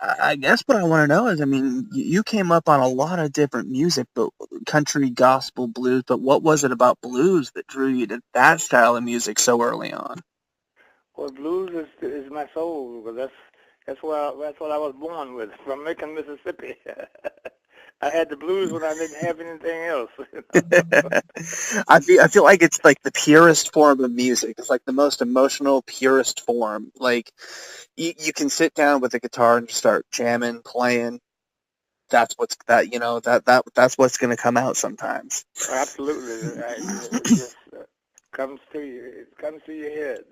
I guess what I want to know is, I mean, you came up on a lot of different music, but country, gospel, blues. But what was it about blues that drew you to that style of music so early on? Well, blues is my soul, because that's what I was born with, from Macon, Mississippi. I had the blues when I didn't have anything else. I feel like it's like the purest form of music. It's like the most emotional, purest form. Like you can sit down with a guitar and just start jamming, playing. That's what's gonna come out sometimes. Absolutely, it just comes to you. It comes to your head.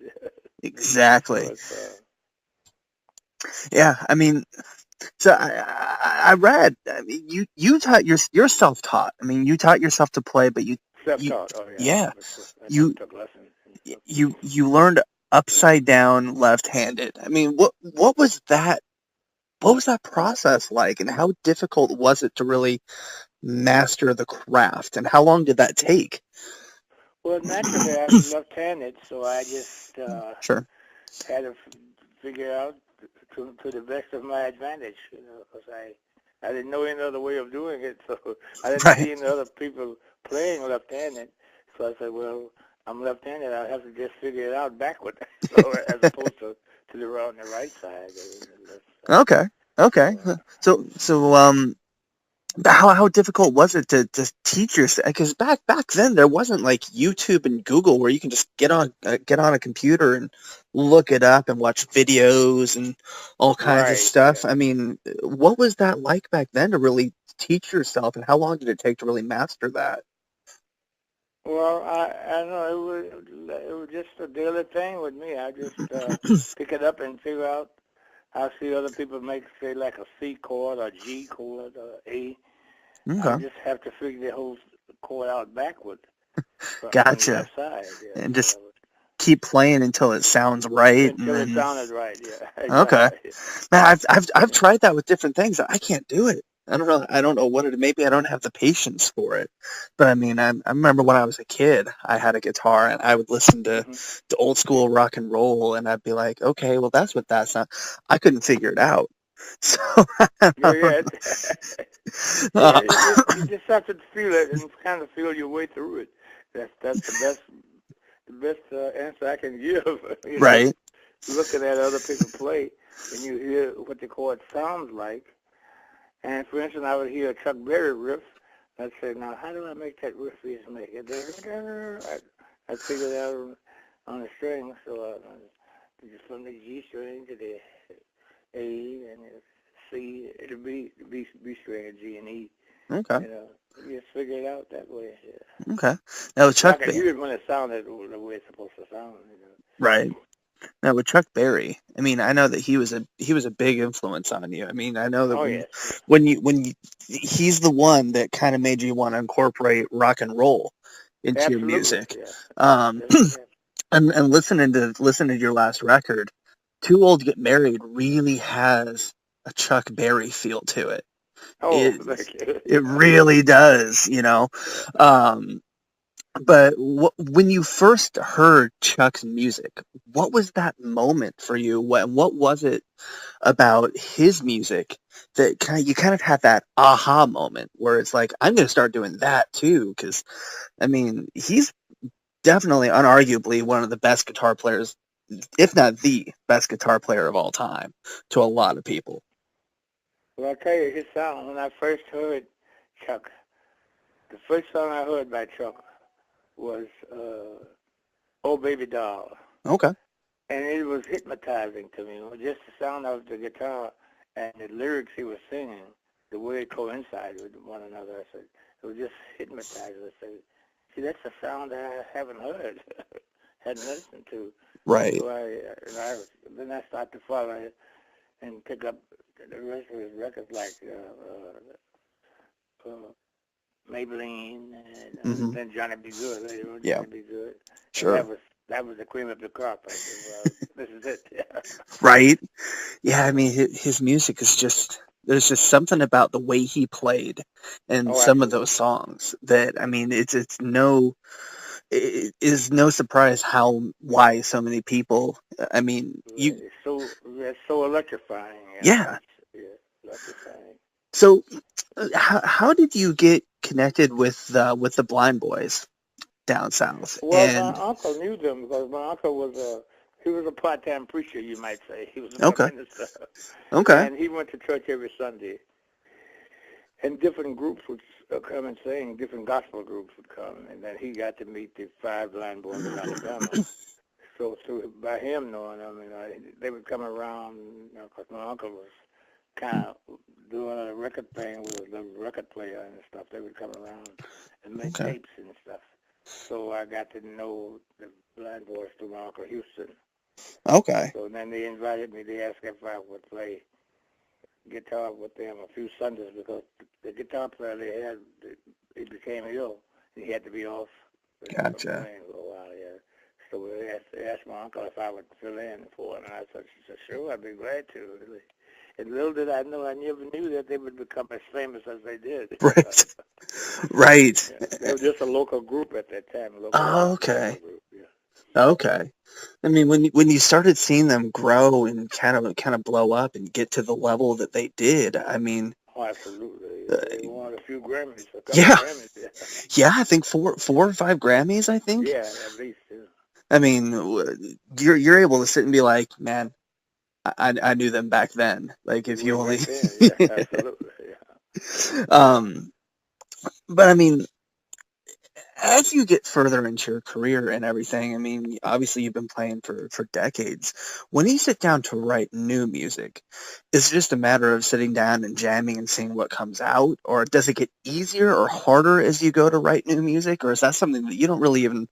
So Exactly. it's Yeah, I mean, so I read. I mean, you taught you're self taught. I mean, you taught yourself to play, but you self-taught. Oh yeah, yeah I never you took lessons and stuff. you learned upside down left handed. I mean, what was that? What was that process like, and how difficult was it to really master the craft, and how long did that take? Well, naturally, I'm left-handed, so I just Sure. had to figure out to the best of my advantage, because I didn't know any other way of doing it, so I didn't Right. see any other people playing left-handed. So I said, well, I'm left-handed. I have to just figure it out backward, so as opposed to the on the right side. Okay. Okay. So So how difficult was it to teach yourself? Because back then there wasn't like YouTube and Google where you can just get on a computer and look it up and watch videos and all kinds of right, stuff. I yeah. mean, what was that like back then to really teach yourself, and how long did it take to really master that? Well, I don't know. It was just a daily thing with me. I just pick it up and figure out. I see other people make, say, like a C chord or G chord or A. I Okay, just have to figure the whole chord out backward from the gotcha. left side. Yeah, And so just keep playing until it sounds right, and until it then sounded right. Yeah, okay. exactly. Man, I've Yeah. tried that with different things. I can't do it. I don't know what it. Maybe I don't have the patience for it. But I mean, I remember when I was a kid, I had a guitar and I would listen Hmm. to old school rock and roll, and I'd be like, okay, well that's what that's not. I couldn't figure it out. So I Yeah, don't yeah, know. yeah. You just have to feel it and kind of feel your way through it. That's the best answer I can give. Right. Looking at other people play, and you hear what the chord sounds like. And for instance, I would hear a Chuck Berry riff. I'd say, now how do I make that riff easy to make it? I'd figure it out on the string. So just from the G string to the A and the C, the B string, and G and E. Okay. You know, you just figure it out that way. Yeah. Okay. Now with So I Chuck, can hear it when it sounded the way it's supposed to sound. right. Now with Chuck Berry, I mean, I know that he was a big influence on you. I mean, I know that Oh when yes, yes, when you he's the one that kind of made you want to incorporate rock and roll into your absolutely, music. yeah. Um, Yes. and listening to your last record, Too Old to Get Married really has a Chuck Berry feel to it. Oh, It thank you. it Yeah. really does, you know. Um, but when you first heard Chuck's music, what was that moment for you? What was it about his music that you kind of had that aha moment where it's like, I'm going to start doing that too? Because I mean, he's definitely, unarguably, one of the best guitar players, if not the best guitar player of all time, to a lot of people. Well, I'll tell you his song. When I first heard Chuck, the first song I heard by Chuck was "Oh Baby Doll," Okay. and it was hypnotizing to me. Just the sound of the guitar and the lyrics he was singing, the way it coincided with one another. I said it was just hypnotizing. I said, see, that's a sound that I haven't heard, hadn't listened to. Right. So then I started to follow it and pick up the rest of his records, like uh, Maybelline, and Hmm. then Johnny B. Good. Later on, Yeah. Johnny B. Good, and Sure. that was the cream of the crop. I said, well, this is it. Right. Yeah, I uh, mean, his music is just, there's just something about the way he played and oh, some of those absolutely. songs that, I mean, it is no surprise why so many people, I mean, It's so electrifying. yeah, That's the thing. So, how did you get connected with the Blind Boys down south? Well, my And uncle knew them because my uncle was he was a part-time preacher, you might say. He was a okay, minister, okay, and he went to church every Sunday. And different groups would come and sing. Different gospel groups would come, and then he got to meet the five blind boys of Alabama. So by him knowing them, they would come around, because my uncle was kind of doing a record thing with the record player and stuff. They would come around and make okay, tapes and stuff. So I got to know the blind boys through my Uncle Houston. okay, So then they invited me. They asked if I would play guitar with them a few Sundays because the guitar player they had, he became ill. He had to be off from gotcha. playing for a while, yeah. So they asked my uncle if I would fill in for him, and I said, sure, I'd be glad to. Really. And little did I know, I never knew that they would become as famous as they did. Right, right. Yeah, they were just a local group at that time, a local gospel Okay, group, yeah. okay. I mean, when you started seeing them grow and kind of blow up and get to the level that they did, I mean, Oh, absolutely. uh, They won a few Grammys, a couple of yeah, Grammys, yeah. yeah. I think four or five Grammys. I think. Yeah, at least, yeah. I mean, you're able to sit and be like, man, I knew them back then. Like if you Way only, back then, yeah, absolutely, yeah. um, but I mean, as you get further into your career and everything, I mean, obviously you've been playing for decades. When you sit down to write new music, is it just a matter of sitting down and jamming and seeing what comes out, or does it get easier or harder as you go to write new music, or is that something that you don't really even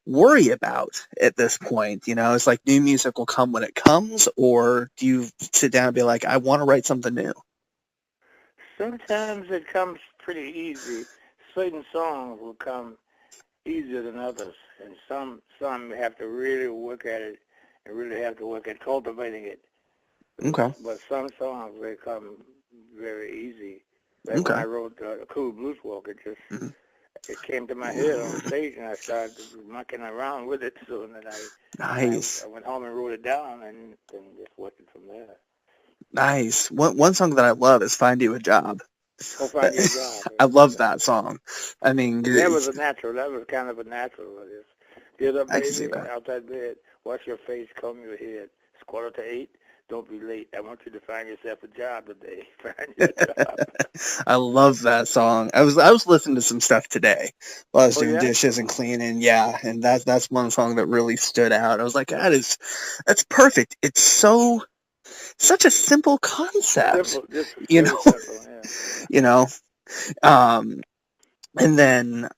worry about at this point? You know, it's like new music will come when it comes, or do you sit down and be like, I want to write something new? Sometimes it comes pretty easy. Certain songs will come easier than others, and some have to really work at it and really have to work at cultivating it. Okay. But some songs they come very easy. Like when Okay. I wrote "A Cool Blues Walk," Mhm. it came to my head on stage, and I started mucking around with it. So then I Nice. went home and wrote it down, and just worked it from there. Nice. One song that I love is "Find You a Job." Go find you a job. I love that song. I mean, That was a natural. That was kind of a natural. Get up, I can see baby, that. out that bed. Wash your face, comb your head. It's 7:45. Don't be late. I want you to find yourself a job today. Find your job. I love that song. I was listening to some stuff today while I was Oh, doing yeah? dishes and cleaning. Yeah, and that's one song that really stood out. I was like, that's perfect. It's such a simple concept, Simple. Just you very know, simple. Yeah. you know. Um, and then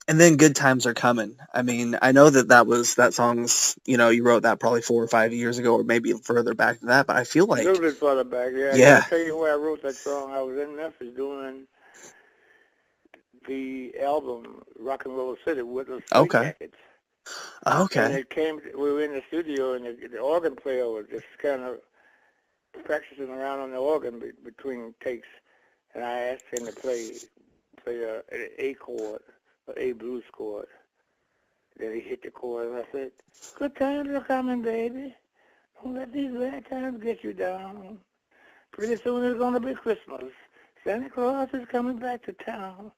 and then good times are coming. I mean, I know that song's, you wrote that probably 4 or 5 years ago, or maybe further back than that. But I feel A little like, bit further back. Yeah, I'll yeah, tell you where I wrote that song. I was in Memphis doing the album Rock and Roll City with the Straight okay, Jackets. And okay, it came, we were in the studio, and the organ player was just kind of practicing around on the organ between takes. And I asked him to play an A chord, an A blues chord. Then he hit the chord, and I said, "Good times are coming, baby. Don't let these bad times get you down. Pretty soon it's gonna be Christmas. Santa Claus is coming back to town."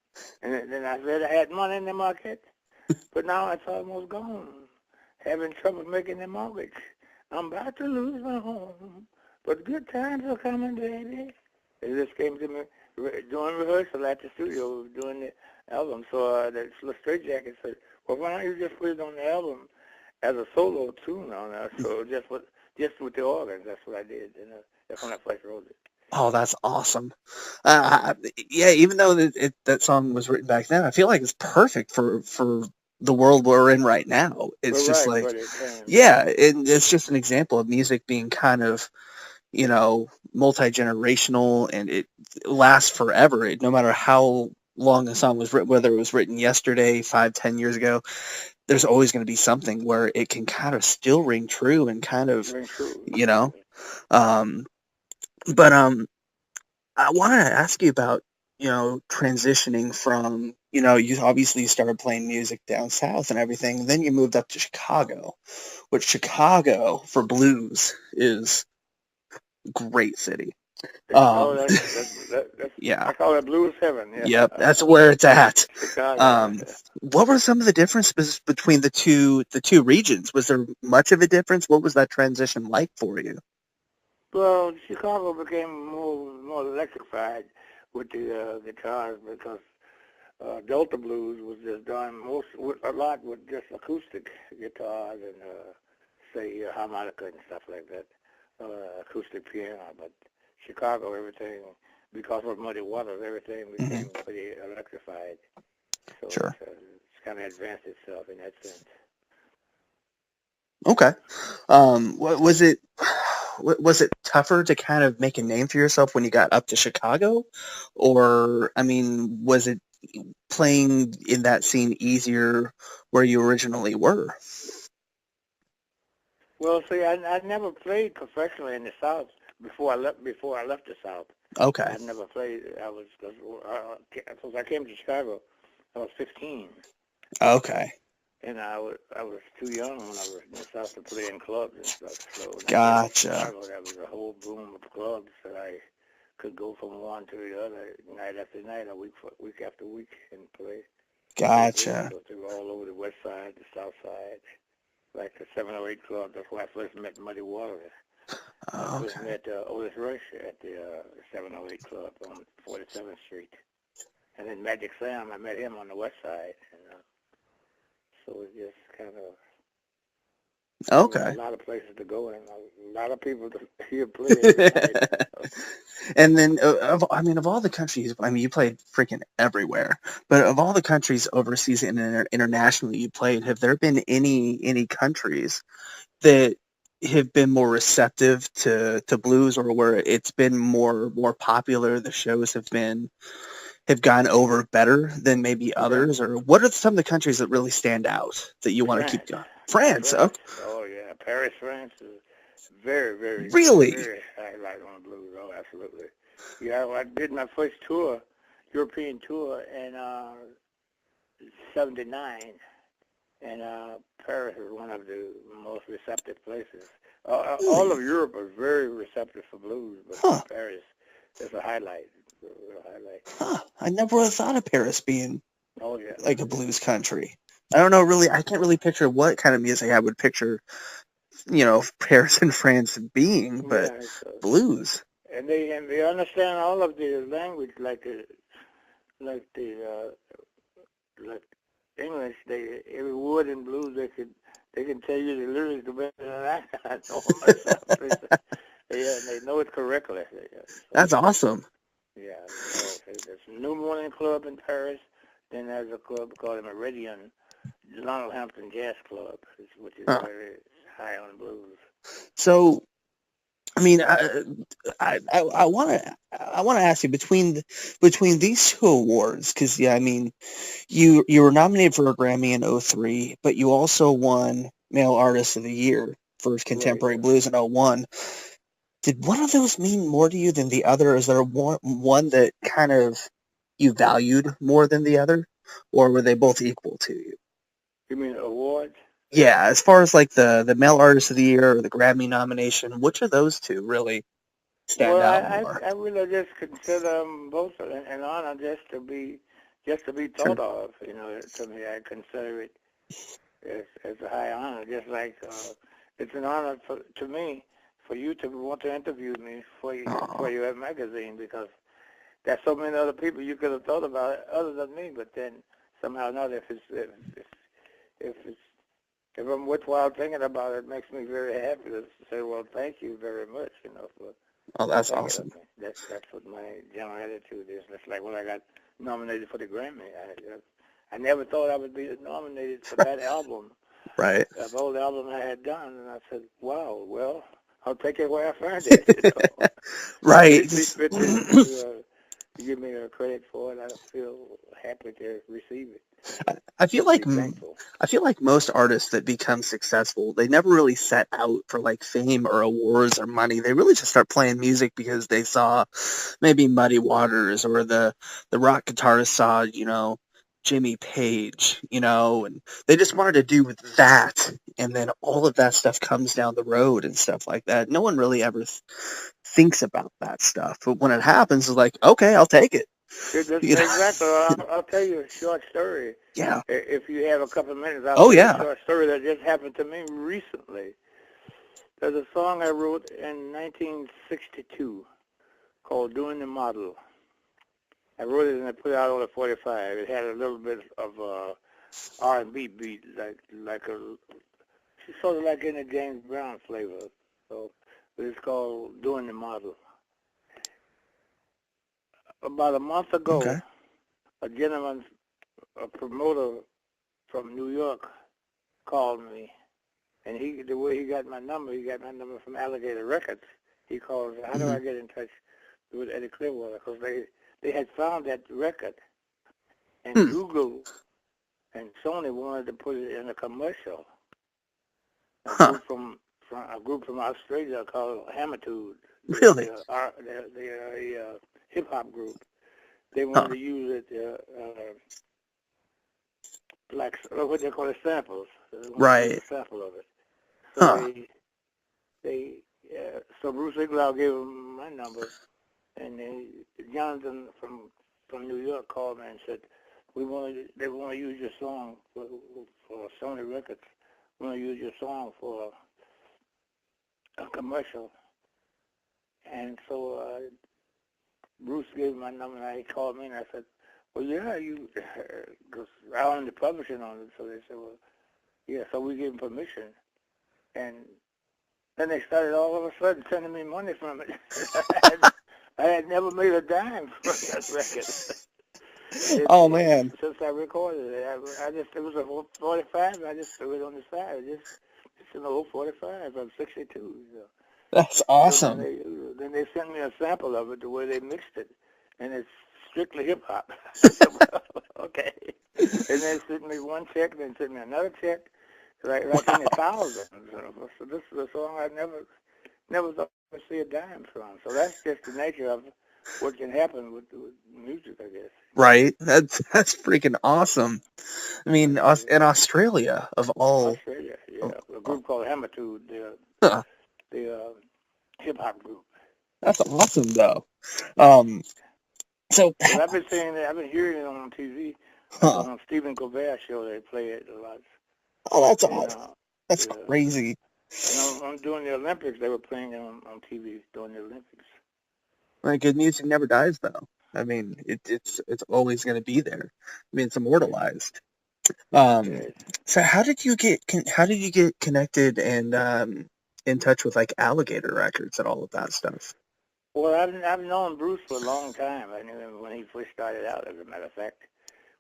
And then I said I had money in the market, but now it's almost gone. Having trouble making the mortgage. I'm about to lose my home, but good times are coming, baby. It just came to me during rehearsal at the studio doing the album. So the Straight Jacket said, "Well, why don't you just put it on the album as a solo tune on there?" So just with the organs, that's what I did. And that's when I first wrote it. oh, that's awesome. Yeah, even though that song was written back then, I feel like it's perfect for the world we're in right now. But It's just right like, for the time, yeah. yeah, it's just an example of music being kind of, multi-generational, and it lasts forever. No matter how long a song was written, whether it was written yesterday, 5, 10 years ago, there's always going to be something where it can kind of still ring true and kind of, Ring true. you know. Um, but I wanted to ask you about, transitioning from, you obviously started playing music down south and everything. Then you moved up to Chicago, which Chicago for blues is a great city. Oh, Um, that's yeah, I call it blues heaven. yep, Yeah, that's where it's at. Chicago. Um, what were some of the differences between the two regions? Was there much of a difference? What was that transition like for you? Well, Chicago became more electrified with the guitars because Delta blues was just done a lot with just acoustic guitars and say harmonica and stuff like that, acoustic piano. But Chicago, everything because of Muddy Waters, everything Hmm. became pretty electrified. So Sure. it's kind of advanced itself in that sense. Okay. Was it was it tougher to kind of make a name for yourself when you got up to Chicago, or I mean, was it playing in that scene easier where you originally were? Well, see, I never played professionally in the South before I left the South. Okay. I never played. Since I came to Chicago, I was 15, Okay. and I was too young when I was in the South to play in clubs and stuff. So when I came to Gotcha. Chicago, there was a whole boom of clubs that I could go from one to the other, night after night, or week after week, and play. Play blues. Gotcha. So they were all over the West Side, the South Side, like the 708 Club. That's where I first met Muddy Waters. I first Okay. met Otis Rush at the 708 Club on 47th Street. And then Magic Sam, I met him on the West Side. And so it just kind of gave me a Okay. lot of places to go and a lot of people to hear play every night. And then, I mean, of all the countries, I mean, you played freaking everywhere. But of all the countries overseas and internationally you played, have there been any countries that have been more receptive to blues, or where it's been more popular? The shows have gone over better than maybe Yeah, others, or what are some of the countries that really stand out that you want to keep France. going? France. Oh, France. Oh, yeah. Paris, France is very, very, really? very highlight on the blues. Oh, absolutely. Yeah, I did my first tour, European tour, in '79. And Paris is one of the most receptive places. All Really? of Europe is very receptive for blues, but Huh. Paris is a highlight, a real highlight. Huh. I never would have thought of Paris being Oh yeah, like a blues country. I don't know really. I can't really picture what kind of music I would picture, Paris and France being, but yeah. blues. And they understand all of the language like the like English. They every word in blues they can tell you the lyrics better than I know myself. Yeah, and they know it correctly. Yeah, That's so. awesome. Yeah, so there's a New Morning Club in Paris. Then there's a club called the Meridian, Donald Hampton Jazz Club, which is Huh. very high on blues. So, I mean, I want to ask you between these two awards, because yeah, I mean, you were nominated for a Grammy in '03, but you also won Male Artist of the Year for Right, Contemporary Blues in '01. Did one of those mean more to you than the other? Is there one that kind of you valued more than the other, or were they both equal to you? you mean awards? Yeah, as far as like the Male Artist of the Year or the Grammy nomination, which of those two really stand Well, out I, more? I, I really just consider them both an honor just to be Sure. thought of. To me, I consider it as a high honor. Just like it's an honor to me for you to want to interview me for Oh, your magazine because there's so many other people you could have thought about it other than me, but then somehow or another, if it's if I'm worthwhile thinking about it, it makes me very happy to say, well, thank you very much, oh, for that's thinking of awesome. me. That's what my general attitude is. That's like when I got nominated for the Grammy. I never thought I would be nominated for that album, Right. of all the album I had done, and I said, wow, well, I'll take it where I find it. If Right. you see fit to give me a credit for it, I feel happy to receive it I feel and like be thankful. I feel like most artists that become successful, they never really set out for like fame or awards or money. They really just start playing music because they saw maybe Muddy Waters, or the rock guitarist saw, Jimmy Page, and they just wanted to do that, and then all of that stuff comes down the road and stuff like that. No one really ever thinks about that stuff, but when it happens, it's like, okay, I'll take it. You know? Exactly. I'll tell you a short story. Yeah. If you have a couple of minutes, I'll Oh tell you a yeah. short story that just happened to me recently. There's a song I wrote in 1962 called "Doing the Model." I wrote it and I put it out on a 45. It had a little bit of R&B beat, like a sort of like in a James Brown flavor. So it's called "Doing the Model." About a month ago, Okay. a gentleman, a promoter from New York, called me, and the way he got my number, from Alligator Records. He called and said, "How do Hmm. I get in touch with Eddy Clearwater?" Because they had found that record, and Hmm. Google and Sony wanted to put it in a commercial. A Huh. group from Australia called Hamitude. Really? They're a hip hop group. They wanted Huh. to use it like what they call it, samples. They wanted to use Right. a sample of it. So Huh. so Bruce Iglau gave him my number, and Jonathan from New York called me and said, they want to use your song for Sony Records. We want to use your song for a commercial. And so Bruce gave me my number, and he called me, and I said, well, yeah, because I own the publishing on it. So they said, well, yeah, so we gave him permission. And then they started all of a sudden sending me money from it. I had never made a dime from that record. Oh man, Since I recorded it, it was a 45. I just threw it on the side. It's an old 45 from '62. So. that's So awesome. then they sent me a sample of it, the way they mixed it, and it's strictly hip hop. I said, well, okay. And they sent me one check, then sent me another check, like in the Wow. thousands. So this is a song I never thought I'd see a dime from. So that's just the nature of what can happen with music, I guess. Right. That's freaking awesome. I mean, Yeah. in Australia of all. Australia, Of, yeah. A group called Hamitude, huh, the hip hop group. that's awesome though. Yeah. Um. So. Because I've been saying that, I've been hearing it on TV, like Huh. on Stephen Colbert's show. They play it a lot, Oh, that's and awesome. That's yeah. crazy. And I'm doing the Olympics. They were playing it on TV during the Olympics. Like, good music never dies though. I mean, it's always going to be there. I mean, it's Right. immortalized. Um. Right. So how did you get connected and in touch with like Alligator Records and all of that stuff? Well, I've known Bruce for a long time. I knew him when he first started out. As a matter of fact,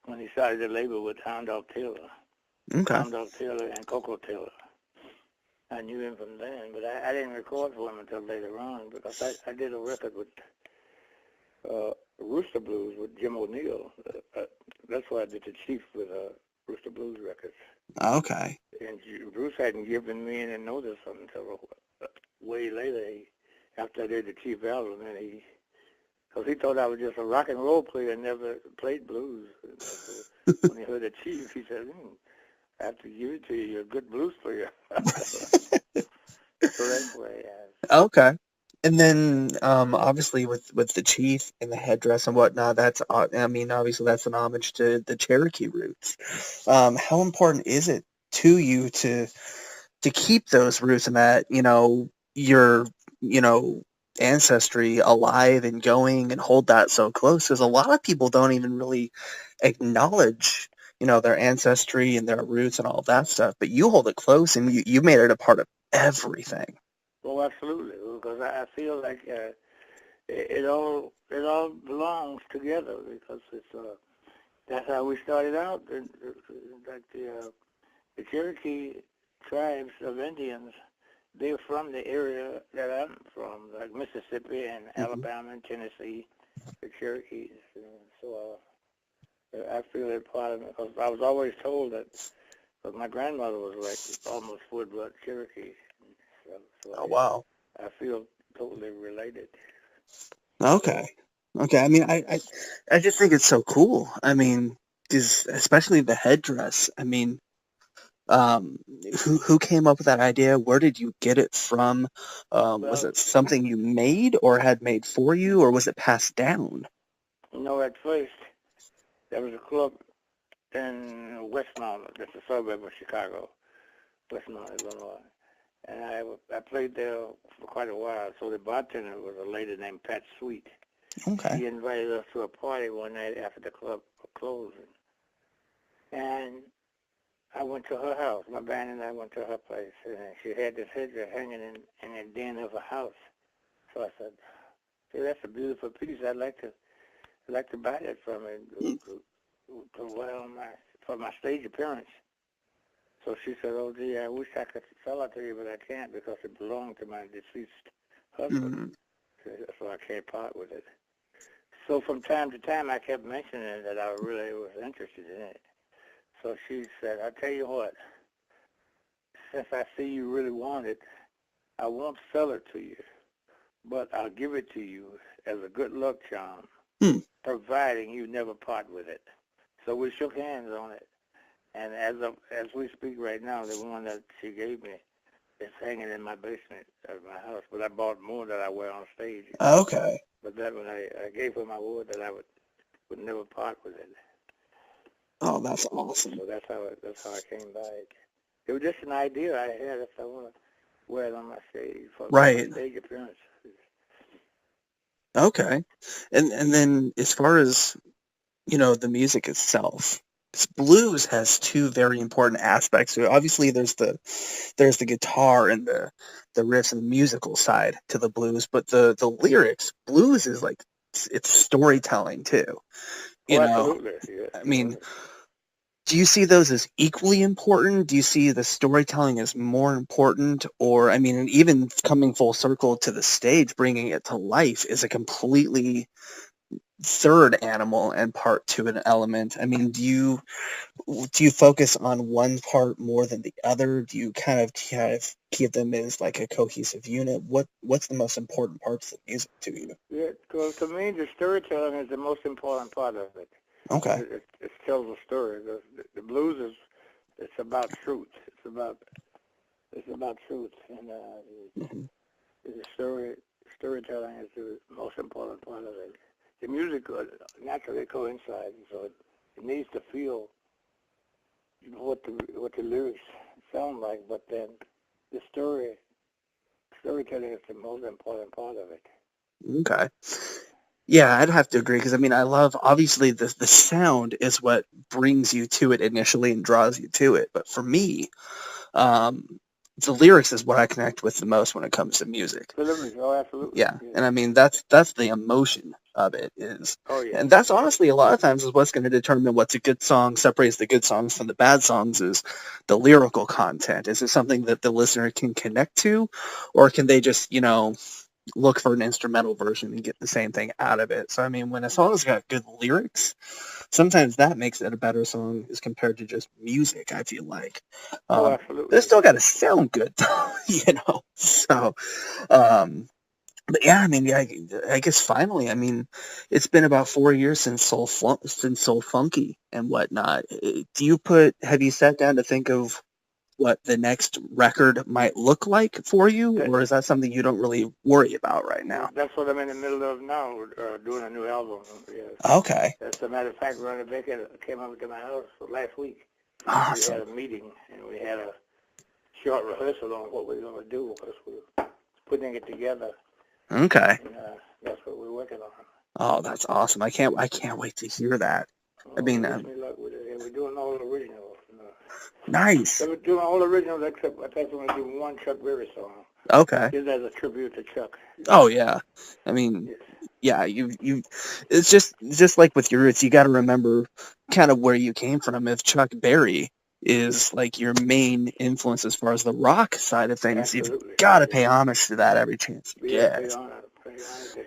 when he started the label with Hound Dog Okay. And Coco Taylor. I knew him from then, but I didn't record for him until later on because I did a record with Rooster Blues with Jim O'Neill. That's why I did the Chief with Rooster Blues records. Okay. And Bruce hadn't given me any notice until way later. After I did the Chief album, and because he thought I was just a rock and roll player and never played blues. So when he heard the Chief, he said, I have to give it to you. You're a good blues player. So that's why. Okay. And then, obviously, with the chief and the headdress and whatnot, I mean, obviously, that's an homage to the Cherokee roots. How important is it to you to keep those roots and that, your, you know, ancestry alive and going and hold that so close? Because a lot of people don't even really acknowledge, their ancestry and their roots and all of that stuff. But you hold it close and you made it a part of everything. Oh, absolutely. Because I feel like it all belongs together because that's how we started out. Like the Cherokee tribes of Indians, they're from the area that I'm from, like Mississippi and Hmm. Alabama and Tennessee, the Cherokees. So I feel it part of it because I was always told that because my grandmother was like almost full-blood Cherokee. So Oh, wow. I feel totally related. Okay. Okay. I mean, I just think it's so cool. I mean, especially the headdress. I mean, um, who came up with that idea? Where did you get it from? Was Well, it something you made or had made for you, or was it passed down? at first there was a club in Westmount, that's a suburb of Chicago, Westmount, Illinois. And I played there for quite a while. So the bartender was a lady named Pat Sweet. Okay. She invited us to a party one night after the club closed. And I went to her house. My band and I went to her place. And she had this headdress hanging in the den of her house. So I said, "See, that's a beautiful piece. I'd like to buy that from her to wear on for my stage appearance." So she said, "Oh, gee, I wish I could sell it to you, but I can't because it belonged to my deceased husband. Mm, So I can't part with it." So from time to time, I kept mentioning that I really was interested in it. So she said, "I'll tell you what, since I see you really want it, I won't sell it to you, but I'll give it to you as a good luck charm, hmm. providing you never part with it." So we shook hands on it. And as we speak right now, the one that she gave me is hanging in my basement of my house. But I bought more that I wear on stage. Okay. But that one I gave her my word that I would never part with it. Oh, that's awesome. So that's how I came by it. It was just an idea I had if I want to wear it on my stage for my Right. stage appearance. Okay. And then as far as, the music itself, 'cause blues has two very important aspects to it. Obviously, there's the guitar and the riffs and the musical side to the blues, but the lyrics, blues is like it's storytelling too. You Oh, know, absolutely, yes. I mean, do you see those as equally important? Do you see the storytelling as more important? Or, I mean, and even coming full circle to the stage, bringing it to life is a completely third animal and part to an element. I mean, do you focus on one part more than the other? Do you kind of keep them as like a cohesive unit? What's the most important parts of music to you? Yeah, because to me, the storytelling is the most important part of it. Okay. It tells a story. The blues it's about truth. It's about truth, and Hmm. the storytelling is the most important part of it. The music naturally coincides, so it needs to feel what the lyrics sound like, but then the storytelling is the most important part of it. Okay. Yeah, I'd have to agree because I mean I love obviously the sound is what brings you to it initially and draws you to it. But for me, um, the lyrics is what I connect with the most when it comes to music. The lyrics, oh, absolutely, Yeah, yes. and I mean that's the emotion of it is, Oh, yes. and that's honestly a lot of times is what's going to determine what's a good song, separates the good songs from the bad songs is the lyrical content. Is it something that the listener can connect to, or can they just look for an instrumental version and get the same thing out of it? So I mean, when a song's got good lyrics, sometimes that makes it a better song as compared to just music. I feel like, Oh, but it's absolutely. still got to sound good, So, um, but yeah, I mean, yeah, I guess finally, I mean, it's been about 4 years since since Soul Funky and whatnot. Have you sat down to think of what the next record might look like for you, That, or is that something you don't really worry about right now? that's what I'm in the middle of now, doing a new album. Yes. Okay, As a matter of fact, Ronnie Baker came over to my house last week. We had awesome. a meeting, and we had a short rehearsal on what we were going to do because we were putting it together, Okay. and that's what we're working on. Oh, that's awesome. I can't wait to hear that. I Oh, mean, wish me luck with it. And we're doing all originals. nice. So we're doing all originals except I think we're going to do one Chuck Berry song. Okay. Just as a tribute to Chuck. Oh yeah. I mean, Yes. yeah, you it's just like with your roots, you got to remember kind of where you came from. If Chuck Berry is like your main influence as far as the rock side of things, you've Absolutely. got to Yes. pay homage to that every chance you Yeah, get. pay honor to him.